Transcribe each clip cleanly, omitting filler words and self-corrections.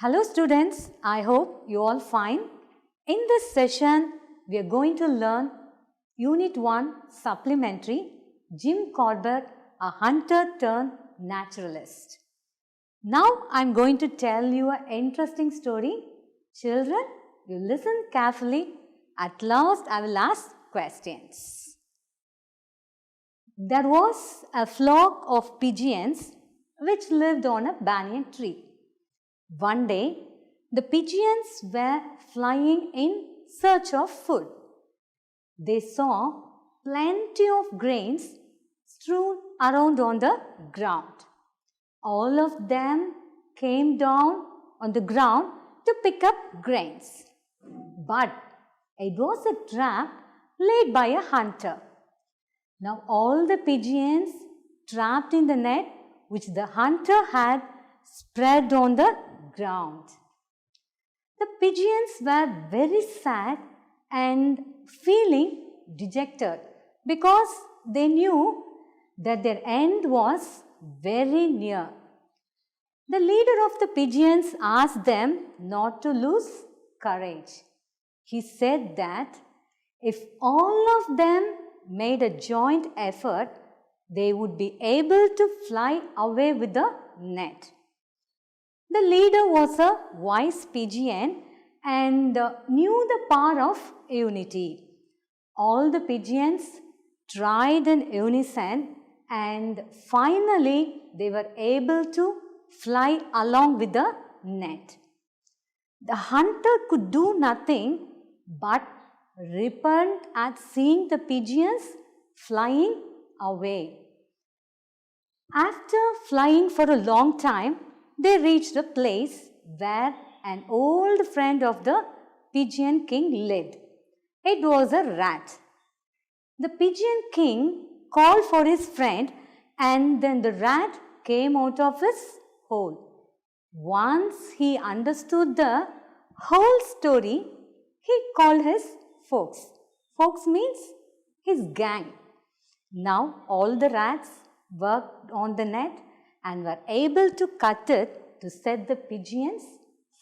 Hello students, I hope you all fine. In this session, we are going to learn Unit 1 Supplementary, Jim Corbett, a hunter turned naturalist. Now I am going to tell you an interesting story. Children, you listen carefully. At last I will ask questions. There was a flock of pigeons which lived on a banyan tree. One day, the pigeons were flying in search of food. They saw plenty of grains strewn around on the ground. All of them came down on the ground to pick up grains. But it was a trap laid by a hunter. Now all the pigeons trapped in the net which the hunter had spread on the ground. The pigeons were very sad and feeling dejected because they knew that their end was very near. The leader of the pigeons asked them not to lose courage. He said that if all of them made a joint effort, they would be able to fly away with the net. The leader was a wise pigeon and knew the power of unity. All the pigeons tried in unison and finally they were able to fly along with the net. The hunter could do nothing but repent at seeing the pigeons flying away. After flying for a long time, they reached a place where an old friend of the pigeon king lived. It was a rat. The pigeon king called for his friend and then the rat came out of his hole. Once he understood the whole story, he called his folks. Folks means his gang. Now all the rats worked on the net and were able to cut it to set the pigeons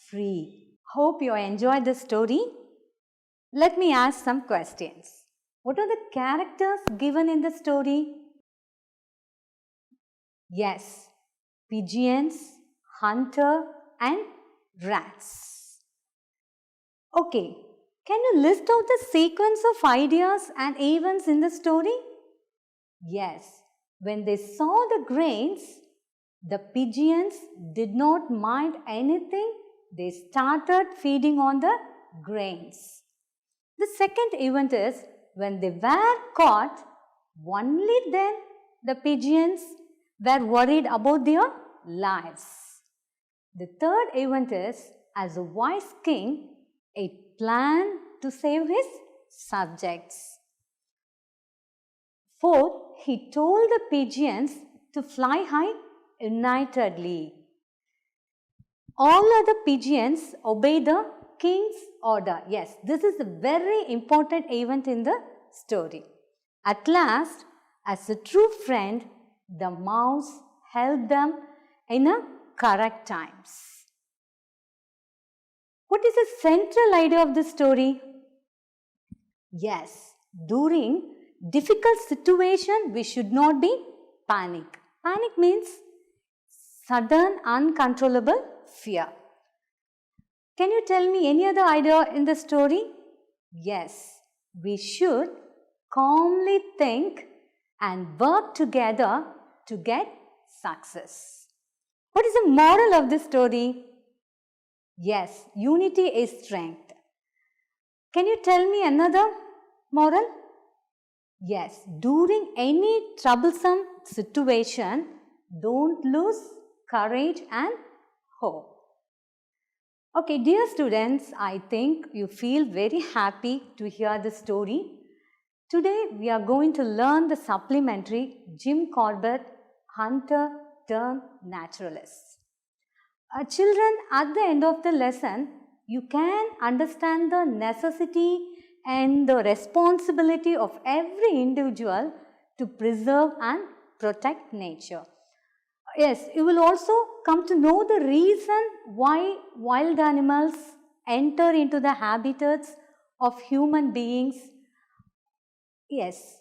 free. Hope you enjoyed the story. Let me ask some questions. What are the characters given in the story? Yes, pigeons, hunter and rats. Okay, can you list out the sequence of ideas and events in the story? Yes, when they saw the grains, the pigeons did not mind anything. They started feeding on the grains. The second event is when they were caught, only then the pigeons were worried about their lives. The third event is as a wise king, he planned to save his subjects. Fourth, he told the pigeons to fly high unitedly. All other pigeons obey the king's order. Yes, this is a very important event in the story. At last, as a true friend, the mouse helped them in a correct times. What is the central idea of the story? Yes, during difficult situation, we should not be panic. Panic means sudden uncontrollable fear. Can you tell me any other idea in the story? Yes, we should calmly think and work together to get success. What is the moral of this story? Yes, unity is strength. Can you tell me another moral? Yes, during any troublesome situation, don't lose courage and hope. Okay, dear students, I think you feel very happy to hear the story. Today, we are going to learn the supplementary Jim Corbett, Hunter Turned Naturalist. Children, at the end of the lesson, you can understand the necessity and the responsibility of every individual to preserve and protect nature. Yes, you will also come to know the reason why wild animals enter into the habitats of human beings. Yes,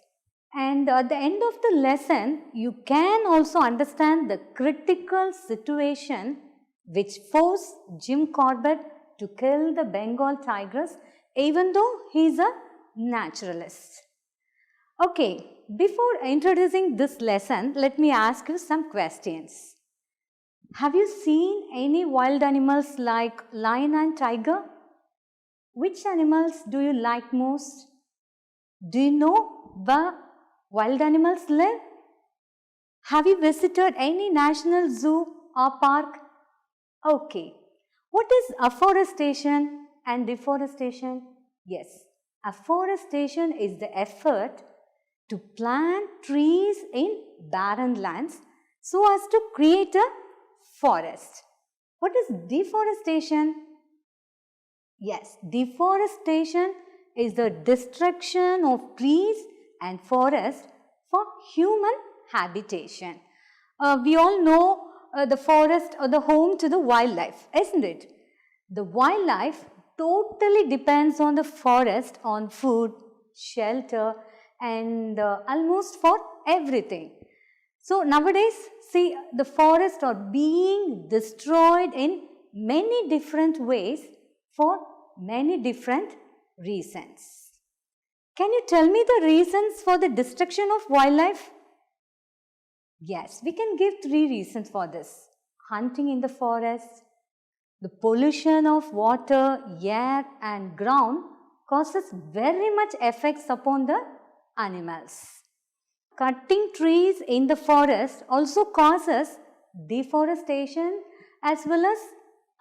and at the end of the lesson, you can also understand the critical situation which forced Jim Corbett to kill the Bengal tigress, even though he is a naturalist. Okay, before introducing this lesson, let me ask you some questions. Have you seen any wild animals like lion and tiger? Which animals do you like most? Do you know where wild animals live? Have you visited any national zoo or park? Okay. What is afforestation and deforestation? Yes, afforestation is the effort to plant trees in barren lands so as to create a forest. What is deforestation? Yes, deforestation is the destruction of trees and forests for human habitation. We all know the forest or the home to the wildlife, isn't it? The wildlife totally depends on the forest on food, shelter, and almost for everything. So nowadays, see, the forests are being destroyed in many different ways for many different reasons. Can you tell me the reasons for the destruction of wildlife? Yes, we can give 3 reasons for this. Hunting in the forest, the pollution of water, air and ground causes very much effects upon the animals. Cutting trees in the forest also causes deforestation as well as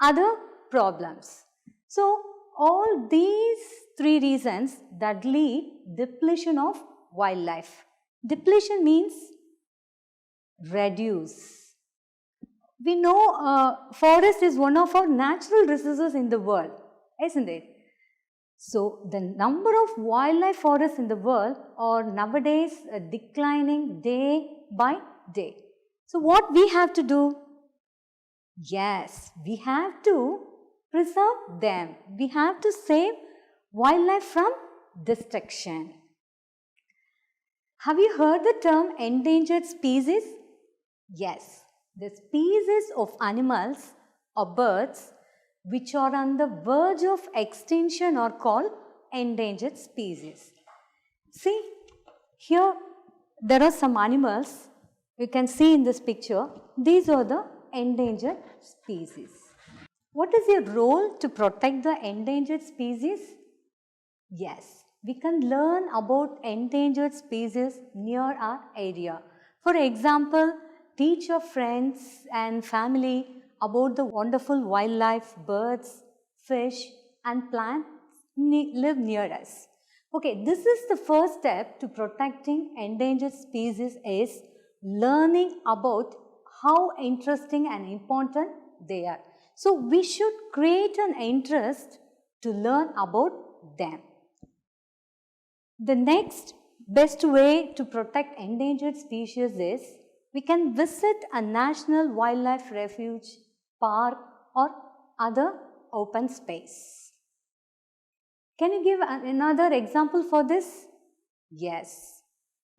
other problems. So, all these 3 reasons that lead depletion of wildlife. Depletion means reduce. We know forest is one of our natural resources in the world, isn't it? So, the number of wildlife forests in the world are nowadays declining day by day. So, what we have to do? Yes, we have to preserve them. We have to save wildlife from destruction. Have you heard the term endangered species? Yes, the species of animals or birds which are on the verge of extinction are called endangered species. See, here there are some animals you can see in this picture. These are the endangered species. What is your role to protect the endangered species? Yes, we can learn about endangered species near our area. For example, teach your friends and family about the wonderful wildlife, birds, fish and plants live near us. Okay, this is the first step to protecting endangered species is learning about how interesting and important they are. So, we should create an interest to learn about them. The next best way to protect endangered species is we can visit a national wildlife refuge, park or other open space. Can you give another example for this? Yes,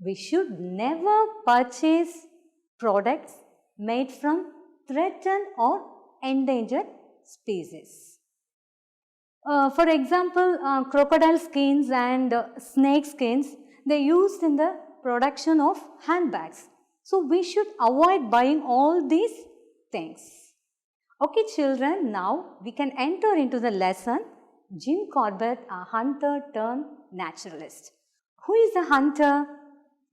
we should never purchase products made from threatened or endangered species. For example, crocodile skins and snake skins, they are used in the production of handbags. So, we should avoid buying all these things. Okay children, now we can enter into the lesson. Jim Corbett, a hunter turned naturalist. Who is a hunter?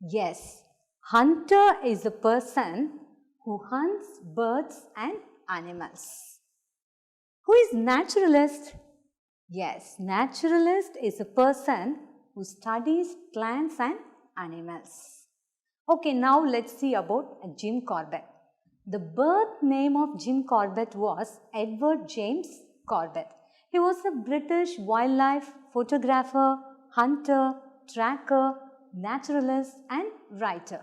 Yes, hunter is a person who hunts birds and animals. Who is naturalist? Yes, naturalist is a person who studies plants and animals. Okay, now let's see about Jim Corbett. The birth name of Jim Corbett was Edward James Corbett. He was a British wildlife photographer, hunter, tracker, naturalist and writer.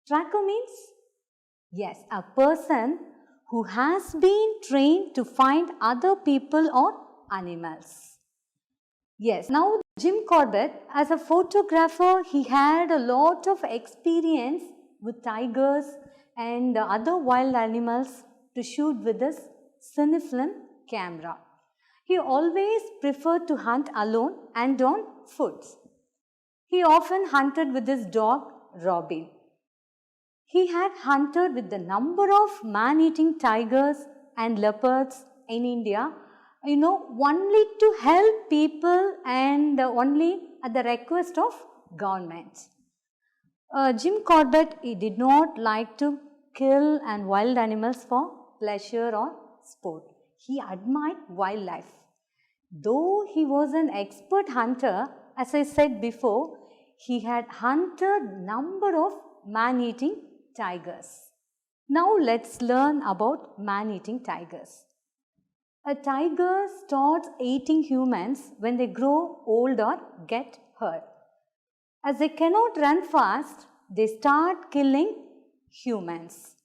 Tracker means Yes, a person who has been trained to find other people or animals. Yes, now Jim Corbett, as a photographer, he had a lot of experience with tigers and other wild animals to shoot with his cinefilm camera. He always preferred to hunt alone and on foot. He often hunted with his dog Robin. He had hunted with the number of man-eating tigers and leopards in India, only to help people and only at the request of government. Jim Corbett, he did not like to kill and wild animals for pleasure or sport. He admired wildlife. Though he was an expert hunter, as I said before, he had hunted number of man-eating tigers. Now let's learn about man-eating tigers. A tiger starts eating humans when they grow old or get hurt. As they cannot run fast, they start killing humans.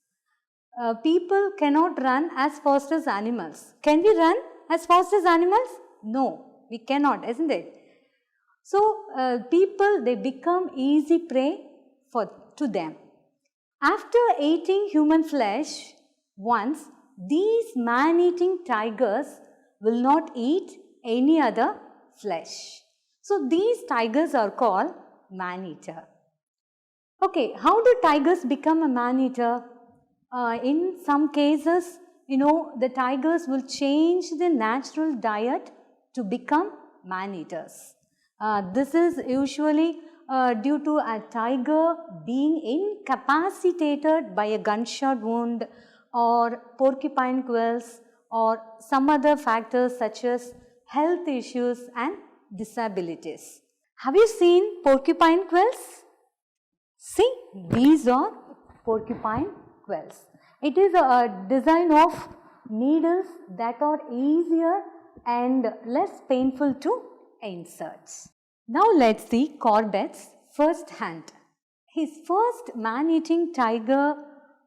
People cannot run as fast as animals. Can we run as fast as animals? No, we cannot, isn't it? So, people, they become easy prey to them. After eating human flesh once, these man-eating tigers will not eat any other flesh. So, these tigers are called man-eater. Okay, how do tigers become a man-eater? In some cases, the tigers will change their natural diet to become man-eaters. This is usually due to a tiger being incapacitated by a gunshot wound or porcupine quills or some other factors such as health issues and disabilities. Have you seen porcupine quills? See, these are porcupine quills. It is a design of needles that are easier and less painful to insert. Now let's see Corbett's first hunt. His first man-eating tiger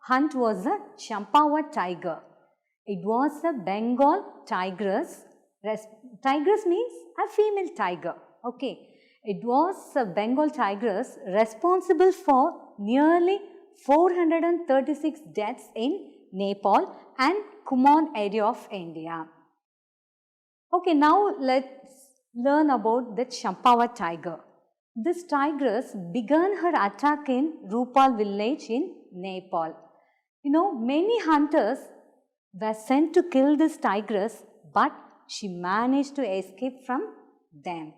hunt was a Champawat tiger. It was a Bengal tigress. Tigress means a female tiger. Okay. It was a Bengal tigress responsible for nearly 436 deaths in Nepal and Kumaon area of India. Okay, now let's learn about the Champawat tiger. This tigress began her attack in Rupal village in Nepal. Many hunters were sent to kill this tigress, but she managed to escape from them.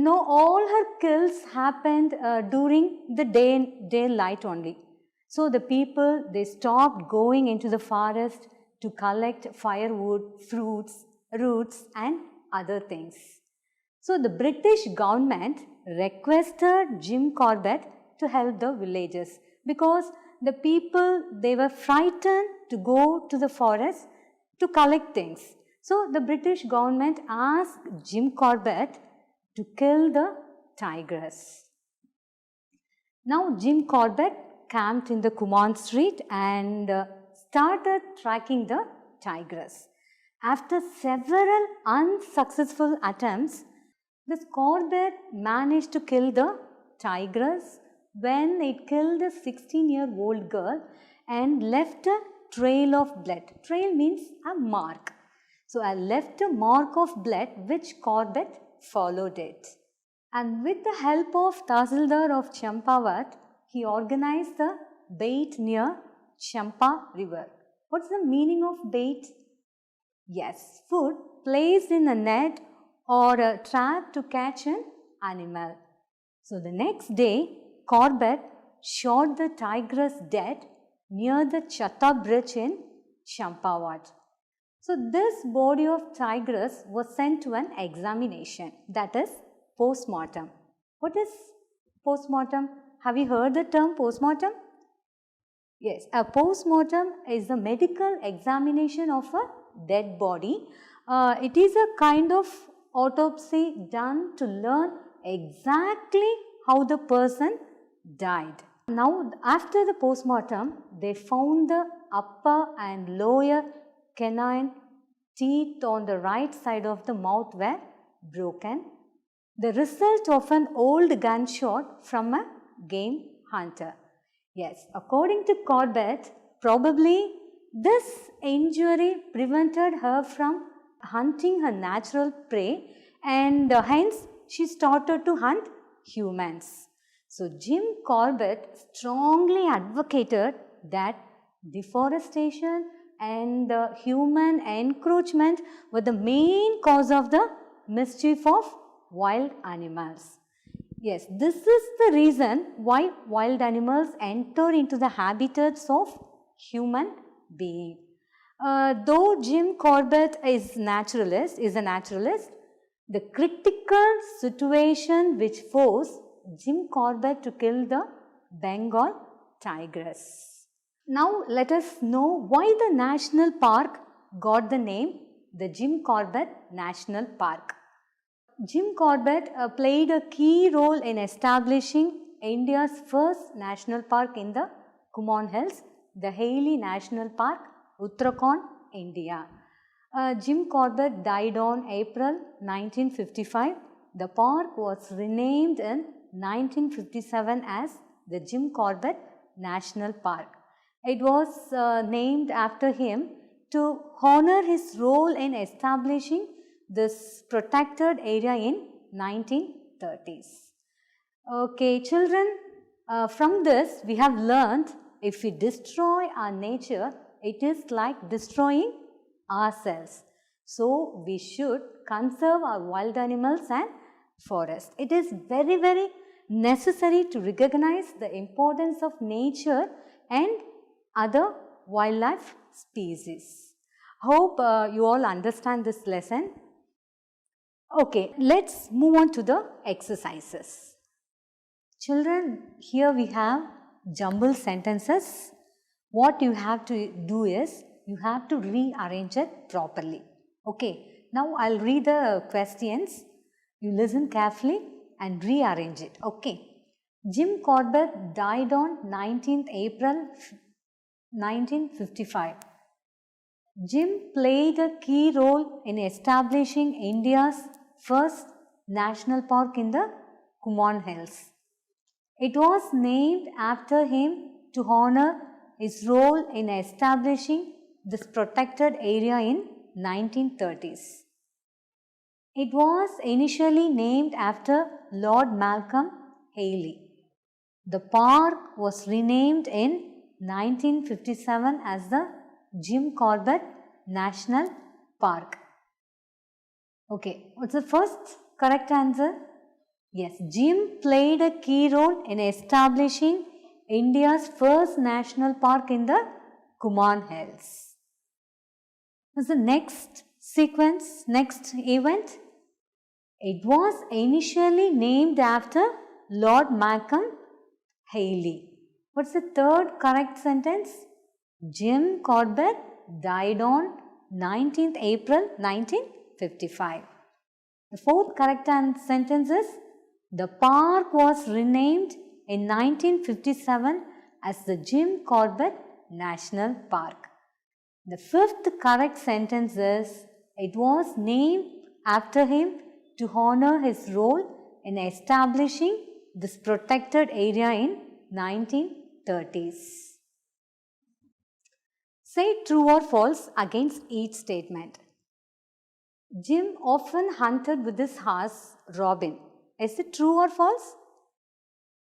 All her kills happened during the daylight only. So the people, they stopped going into the forest to collect firewood, fruits, roots and other things. So the British government requested Jim Corbett to help the villagers because the people, they were frightened to go to the forest to collect things. So the British government asked Jim Corbett to kill the tigress. Now Jim Corbett camped in the Kumaon street and started tracking the tigress. After several unsuccessful attempts, this Corbett managed to kill the tigress when it killed a 16-year-old girl and left a trail of blood. Trail means a mark. So I left a mark of blood which Corbett followed it. And with the help of Tahsildar of Champawat, he organized the bait near Champa river. What's the meaning of bait? Yes, food placed in a net or a trap to catch an animal. So the next day, Corbett shot the tigress dead near the Chatta bridge in Champawat. So this body of tigress was sent to an examination, that is post-mortem. What is post-mortem? Have you heard the term post-mortem? Yes, a post-mortem is a medical examination of a dead body. It is a kind of autopsy done to learn exactly how the person died. Now, after the postmortem, they found the upper and lower canine teeth on the right side of the mouth were broken, the result of an old gunshot from a game hunter. Yes, according to Corbett, probably this injury prevented her from hunting her natural prey, and hence she started to hunt humans. So Jim Corbett strongly advocated that deforestation and human encroachment were the main cause of the mischief of wild animals. Yes, this is the reason why wild animals enter into the habitats of human being. Though Jim Corbett is a naturalist, the critical situation which forced Jim Corbett to kill the Bengal tigress. Now let us know why the national park got the name the Jim Corbett National Park. Jim Corbett played a key role in establishing India's first national park in the Kumaon Hills, the Haley National Park, Uttarakhand, India. Jim Corbett died on April 1955. The park was renamed in 1957 as the Jim Corbett National Park. It was named after him to honor his role in establishing this protected area in 1930s. Okay, children, from this we have learned if we destroy our nature, it is like destroying ourselves. So, we should conserve our wild animals and forests. It is very, very necessary to recognize the importance of nature and other wildlife species. Hope you all understand this lesson. Okay, let's move on to the exercises. Children, here we have jumbled sentences. What you have to do is, you have to rearrange it properly. Okay, now I'll read the questions. You listen carefully and rearrange it. Okay. Jim Corbett died on 19th April 1955. Jim played a key role in establishing India's first national park in the Kumaon Hills. It was named after him to honor his role in establishing this protected area in 1930s. It was initially named after Lord Malcolm Haley. The park was renamed in 1957 as the Jim Corbett National Park. Okay, what's the first correct answer? Yes, Jim played a key role in establishing India's first national park in the Kumaon Hills. What's the next sequence, next event? It was initially named after Lord Malcolm Haley. What's the third correct sentence? Jim Corbett died on 19th April 1955. The fourth correct sentence is, the park was renamed in 1957 as the Jim Corbett National Park. The fifth correct sentence is, it was named after him to honor his role in establishing this protected area in 1930s. Say true or false against each statement. Jim often hunted with his horse Robin. Is it true or false?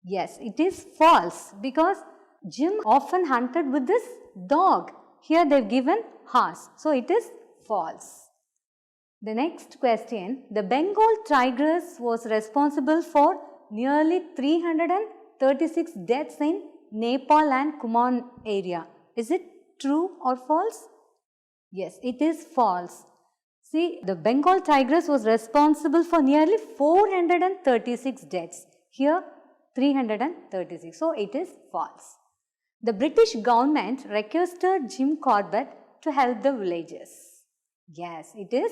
Yes, it is false because Jim often hunted with his dog. Here they have given horse. So, it is false. The next question, the Bengal tigress was responsible for nearly 336 deaths in Nepal and Kumaon area. Is it true or false? Yes, it is false. See, the Bengal tigress was responsible for nearly 436 deaths. Here 336. So, it is false. The British government requested Jim Corbett to help the villagers. Yes, it is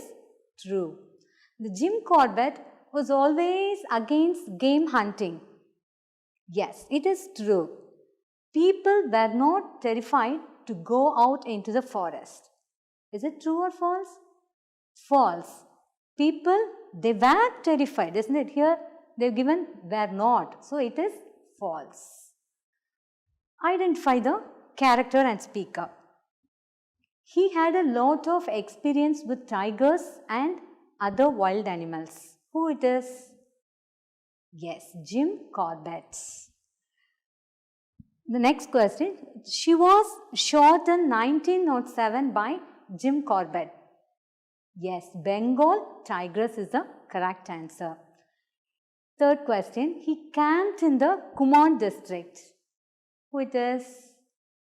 true. The Jim Corbett was always against game hunting. Yes, it is true. people were not terrified to go out into the forest. Is it true or false? False. People, they were terrified, isn't it? Here they've given were not. So it is false. Identify the character and speaker. He had a lot of experience with tigers and other wild animals. Who it is? Yes, Jim Corbett. The next question. She was shot in 1907 by Jim Corbett. Yes, Bengal tigress is the correct answer. Third question. He camped in the Kumon district. Who it is?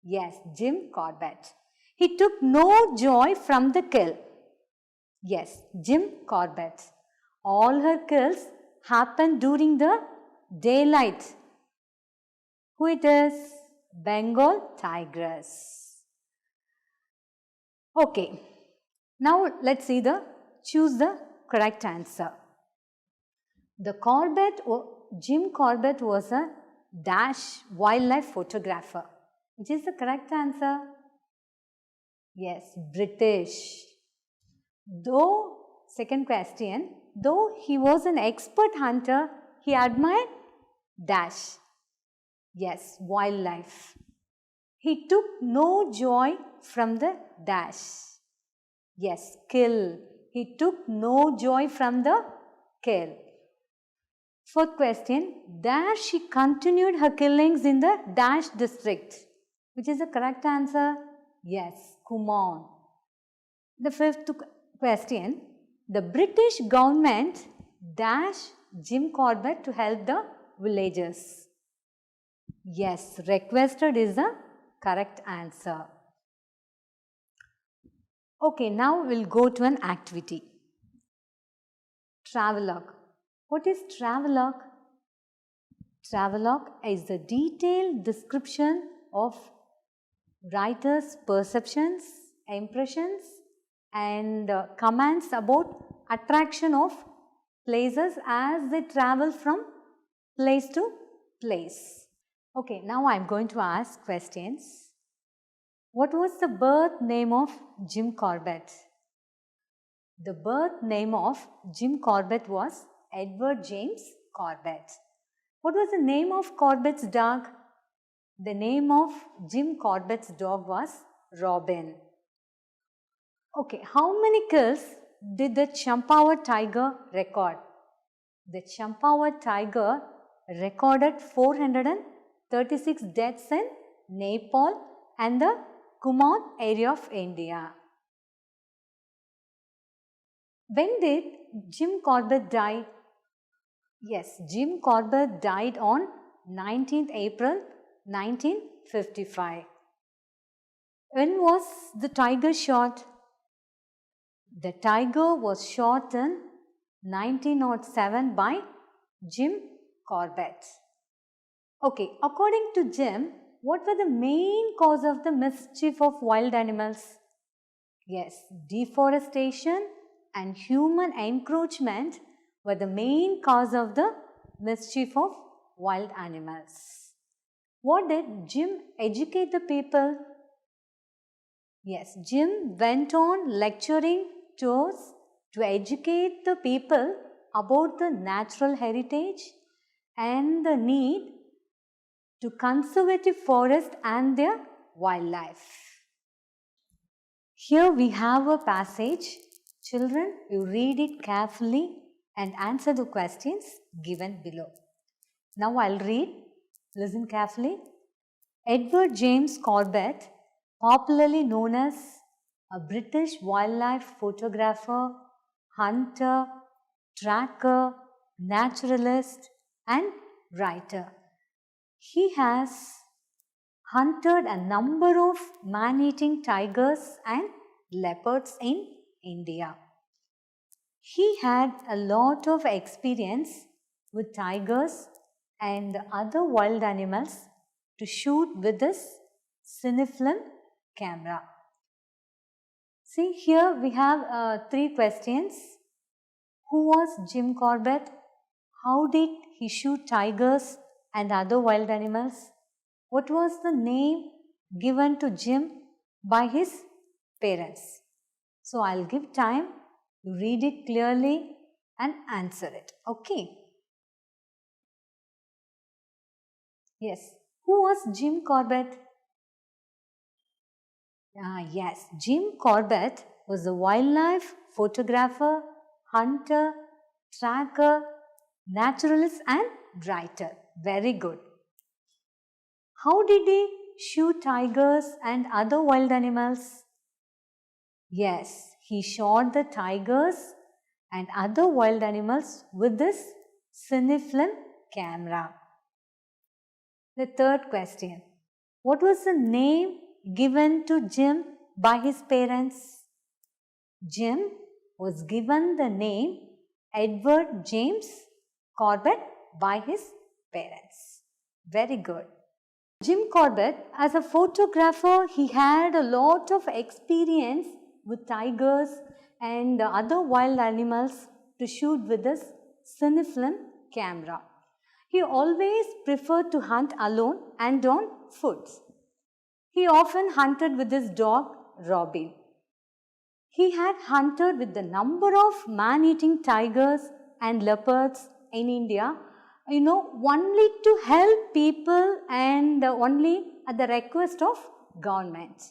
Yes, Jim Corbett. He took no joy from the kill. Yes, Jim Corbett. All her kills happened during the daylight. Who it is? Bengal tigress. Okay. Now let's see choose the correct answer. Jim Corbett was a wildlife photographer. Which is the correct answer? Yes, British. Second question, though he was an expert hunter, he admired yes, wildlife. He took no joy from the yes, kill. He took no joy from the kill. Fourth question, there she continued her killings in the district. Which is the correct answer? Yes, Kumon. The fifth question, the British government Jim Corbett to help the villagers. Yes, requested is the correct answer. Okay, now we'll go to an activity. Travelogue. What is travelogue? Travelogue is the detailed description of writer's perceptions, impressions and comments about attraction of places as they travel from place to place. Okay, now I am going to ask questions. What was the birth name of Jim Corbett? The birth name of Jim Corbett was Edward James Corbett. What was the name of Corbett's dog? The name of Jim Corbett's dog was Robin. Okay, how many kills did the Champawat tiger record? The Champawat tiger recorded 436 deaths in Nepal and the Kumon area of India. When did Jim Corbett die? Yes, Jim Corbett died on 19th April 1955. When was the tiger shot? The tiger was shot in 1907 by Jim Corbett. Okay, according to Jim, what were the main cause of the mischief of wild animals? Yes, deforestation and human encroachment were the main cause of the mischief of wild animals. What did Jim educate the people? Yes, Jim went on lecturing tours to educate the people about the natural heritage and the need to conserve forest and their wildlife. Here we have a passage. Children, you read it carefully and answer the questions given below. Now I'll read. Listen carefully. Edward James Corbett, popularly known as a British wildlife photographer, hunter, tracker, naturalist and writer. He has hunted a number of man-eating tigers and leopards in India. He had a lot of experience with tigers and other wild animals to shoot with his cinefilm camera. See, here we have 3 questions. Who was Jim Corbett? How did he shoot tigers and other wild animals? what was the name given to Jim by his parents? So I'll give time to read it clearly and answer it. Okay. Yes. Who was Jim Corbett? Yes, Jim Corbett was a wildlife photographer, hunter, tracker, naturalist and writer. Very good. How did he shoot tigers and other wild animals? Yes, he shot the tigers and other wild animals with this cinefilm camera. The third question. What was the name given to Jim by his parents? Jim was given the name Edward James Corbett by his parents. Very good. Jim Corbett, as a photographer, he had a lot of experience with tigers and other wild animals to shoot with his cinefilm camera. He always preferred to hunt alone and on foot. He often hunted with his dog Robin. He had hunted with the number of man-eating tigers and leopards in India, only to help people and only at the request of government.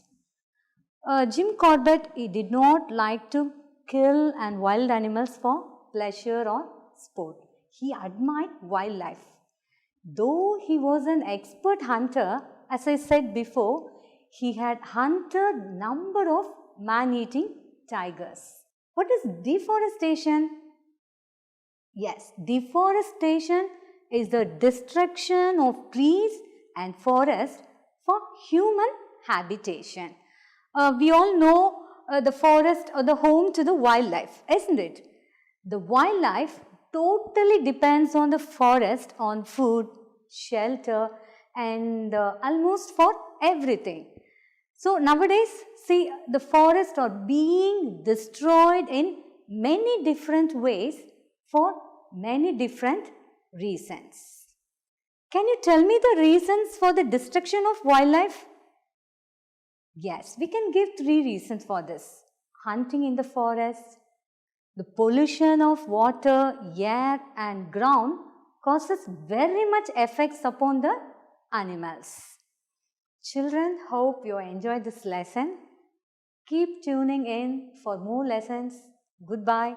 Jim Corbett, he did not like to kill and wild animals for pleasure or sport. He admired wildlife. Though he was an expert hunter, as I said before, he had hunted number of man-eating tigers. What is deforestation? Yes, deforestation is the destruction of trees and forests for human habitation. We all know the forest or the home to the wildlife, isn't it? The wildlife totally depends on the forest on food, shelter and almost for everything. So nowadays, see, the forests are being destroyed in many different ways for many different reasons. Can you tell me the reasons for the destruction of wildlife? Yes, we can give 3 reasons for this. Hunting in the forest, the pollution of water, air and ground causes very much effects upon the animals. Children, hope you enjoyed this lesson. Keep tuning in for more lessons. Goodbye.